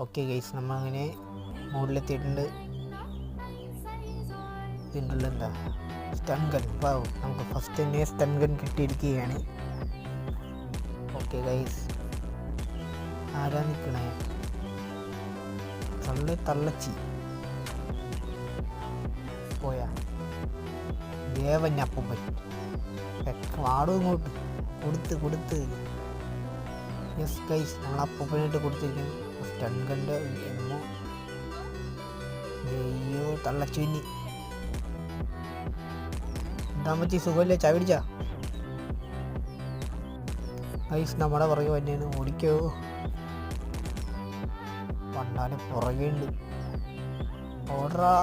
Okay guys, നമ്മളങ്ങനെ മുകളിലെത്തിയിട്ടുണ്ട്. ഇതിൻ്റെ എന്താ സ്റ്റൺ ഗൺ. വാവ്, നമുക്ക് ഫസ്റ്റ് തന്നെ സ്റ്റൺ ഗൺ കിട്ടിയിരിക്കുകയാണ്. ഓക്കെ ഗൈസ്, ആരാ നിൽക്കണേ? തള്ളച്ചി പോയാ ദേവഞ്ഞപ്പൂപ്പൻ വാടും ഇങ്ങോട്ട് കൊടുത്ത്. യെസ് ഗൈസ്, നമ്മൾ അപ്പൂപ്പനായിട്ട് കൊടുത്തിരിക്കുന്നു സ്റ്റൺ ഗൻ്റെ എമ്മോ. അയ്യോ തള്ളച്ചുന്നി, എന്താ പറ്റി? സുഖമല്ലേ? ചായ പിടിച്ചാ? ഗൈസ്, നമ്മുടെ പുറകെ തന്നെയാണ്. ഓടിക്കോ, പണ്ടാലും പുറകെ ഉണ്ട്. ഓടറാ.